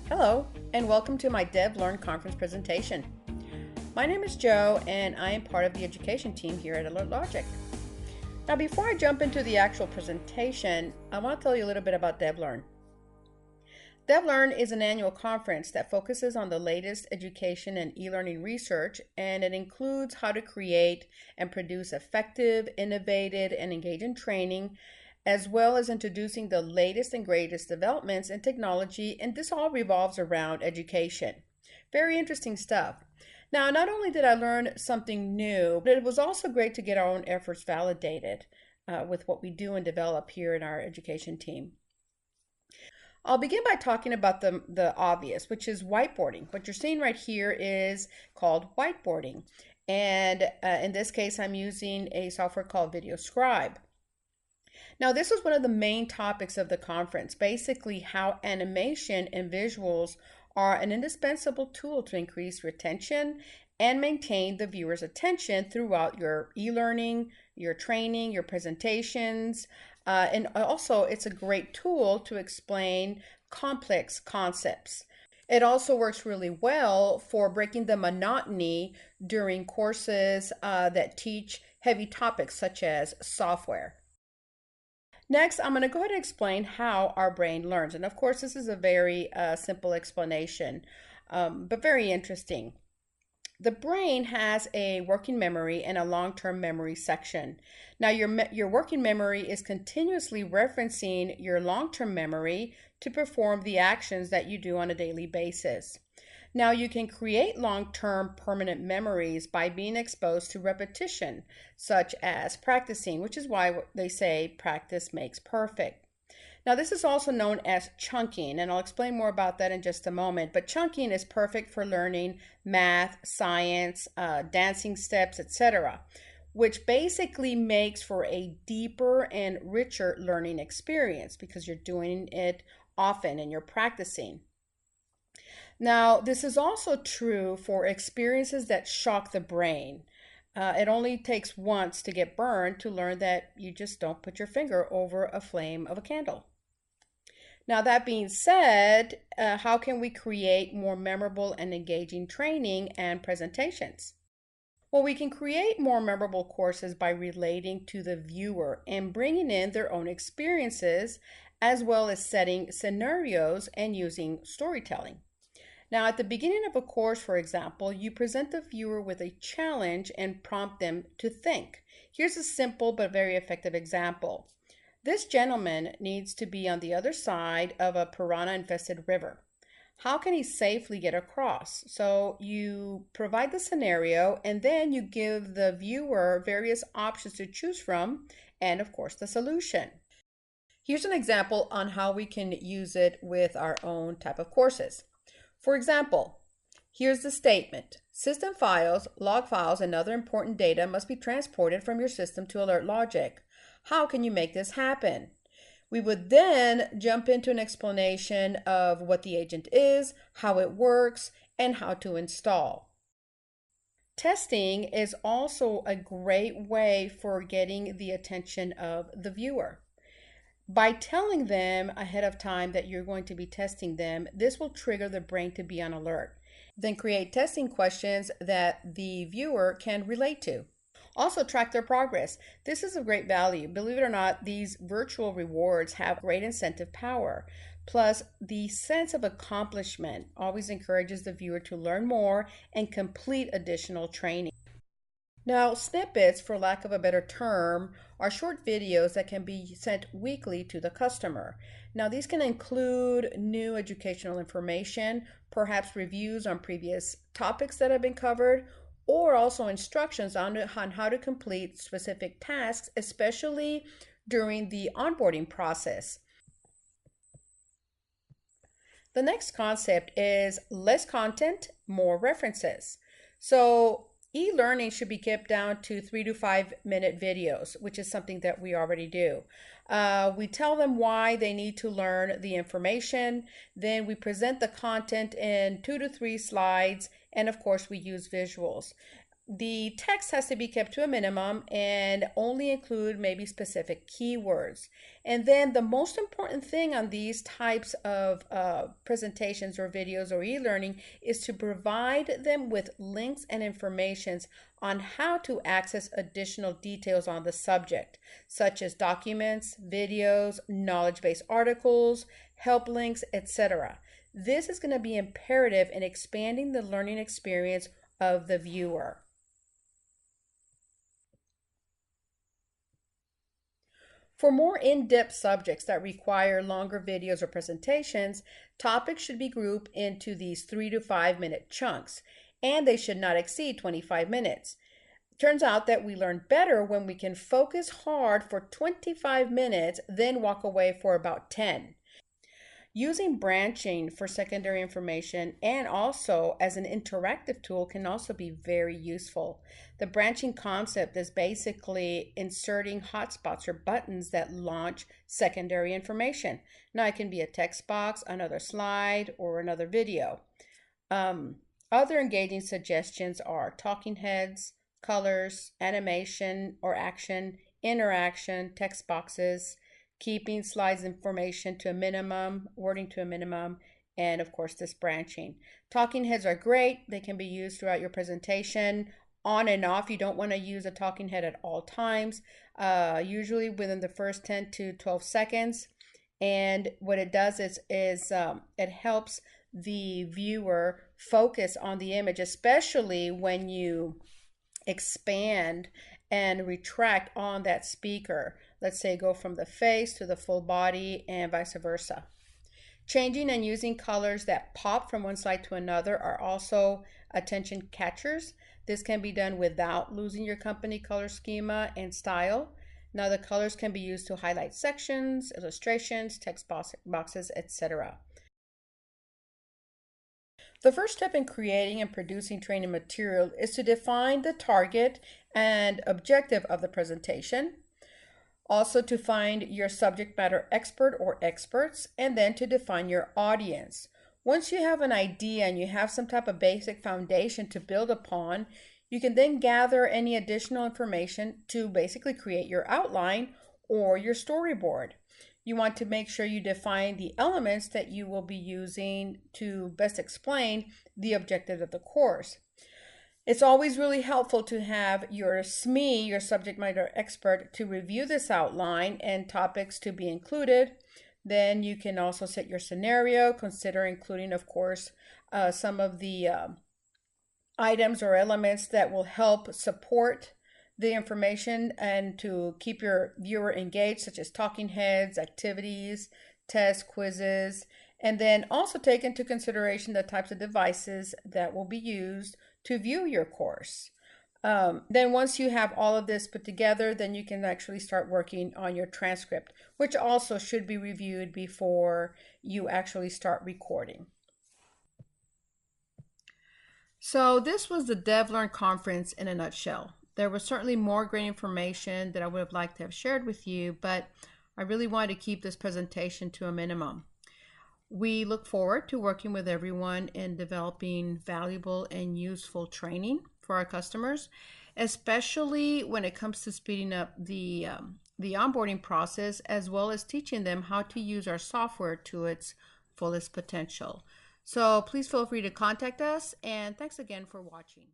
Hello, and welcome to my DevLearn conference presentation. My name is Joe, and I am part of the education team here at eLearning. Now, before I jump into the actual presentation, I want to tell you a little bit about DevLearn. DevLearn is an annual conference that focuses on the latest education and e-learning research, and it includes how to create and produce effective, innovative, and engaging training, as well as introducing the latest and greatest developments in technology, and this all revolves around education. Very interesting stuff. Now, not only did I learn something new, but it was also great to get our own efforts validated with what we do and develop here in our education team. I'll begin by talking about the obvious, which is whiteboarding. What you're seeing right here is called whiteboarding. And in this case, I'm using a software called VideoScribe. Now, this was one of the main topics of the conference, basically how animation and visuals are an indispensable tool to increase retention and maintain the viewer's attention throughout your e-learning, your training, your presentations, and also it's a great tool to explain complex concepts. It also works really well for breaking the monotony during courses that teach heavy topics such as software. Next, I'm going to go ahead and explain how our brain learns. And of course, this is a very simple explanation, but very interesting. The brain has a working memory and a long-term memory section. Now, your working memory is continuously referencing your long-term memory to perform the actions that you do on a daily basis. Now, you can create long-term permanent memories by being exposed to repetition, such as practicing, which is why they say practice makes perfect. Now, this is also known as chunking, and I'll explain more about that in just a moment. But chunking is perfect for learning math, science, dancing steps, etc., which basically makes for a deeper and richer learning experience because you're doing it often and you're practicing. Now, this is also true for experiences that shock the brain. It only takes once to get burned to learn that you just don't put your finger over a flame of a candle. Now, that being said, how can we create more memorable and engaging training and presentations? Well, we can create more memorable courses by relating to the viewer and bringing in their own experiences, as well as setting scenarios and using storytelling. Now, at the beginning of a course, for example, you present the viewer with a challenge and prompt them to think. Here's a simple but very effective example. This gentleman needs to be on the other side of a piranha-infested river. How can he safely get across? So you provide the scenario and then you give the viewer various options to choose from and, of course, the solution. Here's an example on how we can use it with our own type of courses. For example, here's the statement. System files, log files, and other important data must be transported from your system to eLearning. How can you make this happen? We would then jump into an explanation of what the agent is, how it works, and how to install. Testing is also a great way for getting the attention of the viewer. By telling them ahead of time that you're going to be testing them, this will trigger the brain to be on alert. Then create testing questions that the viewer can relate to. Also track their progress. This is of great value. Believe it or not, these virtual rewards have great incentive power. Plus, the sense of accomplishment always encourages the viewer to learn more and complete additional training. Now, snippets, for lack of a better term, are short videos that can be sent weekly to the customer. Now, these can include new educational information, perhaps reviews on previous topics that have been covered, or also instructions on how to complete specific tasks, especially during the onboarding process. The next concept is less content, more references. So e-learning should be kept down to 3 to 5 minute videos, which is something that we already do. We tell them why they need to learn the information. Then we present the content in 2 to 3 slides. And of course, we use visuals. the text has to be kept to a minimum and only include maybe specific keywords. And then the most important thing on these types of presentations or videos or e-learning is to provide them with links and informations on how to access additional details on the subject, such as documents, videos, knowledge-based articles, help links, etc. This is going to be imperative in expanding the learning experience of the viewer. For more in-depth subjects that require longer videos or presentations, topics should be grouped into these 3 to 5 minute chunks, and they should not exceed 25 minutes. Turns out that we learn better when we can focus hard for 25 minutes, then walk away for about 10. Using branching for secondary information and also as an interactive tool can also be very useful. The branching concept is basically inserting hotspots or buttons that launch secondary information. Now it can be a text box, another slide, or another video. Other engaging suggestions are talking heads, colors, animation or action, interaction, text boxes, keeping slides information to a minimum, wording to a minimum, and of course this branching. Talking heads are great. They can be used throughout your presentation on and off. You don't want to use a talking head at all times, usually within the first 10 to 12 seconds. And what it does is it helps the viewer focus on the image, especially when you expand and retract on that speaker. Let's say go from the face to the full body and vice versa. Changing and using colors that pop from one slide to another are also attention catchers. This can be done without losing your company color schema and style. Now the colors can be used to highlight sections, illustrations, text boxes, etc. The first step in creating and producing training material is to define the target and objective of the presentation. Also to find your subject matter expert or experts, and then to define your audience. Once you have an idea and you have some type of basic foundation to build upon, you can then gather any additional information to basically create your outline or your storyboard. You want to make sure you define the elements that you will be using to best explain the objective of the course. It's always really helpful to have your SME, your subject matter expert, to review this outline and topics to be included. Then you can also set your scenario, consider including, of course, some of the items or elements that will help support the information and to keep your viewer engaged, such as talking heads, activities, tests, quizzes, and then also take into consideration the types of devices that will be used to view your course. Then once you have all of this put together, then you can actually start working on your transcript, which also should be reviewed before you actually start recording. So this was the DevLearn conference in a nutshell. There was certainly more great information that I would have liked to have shared with you, but I really wanted to keep this presentation to a minimum. We look forward to working with everyone in developing valuable and useful training for our customers, especially when it comes to speeding up the onboarding process, as well as teaching them how to use our software to its fullest potential. So please feel free to contact us, and thanks again for watching.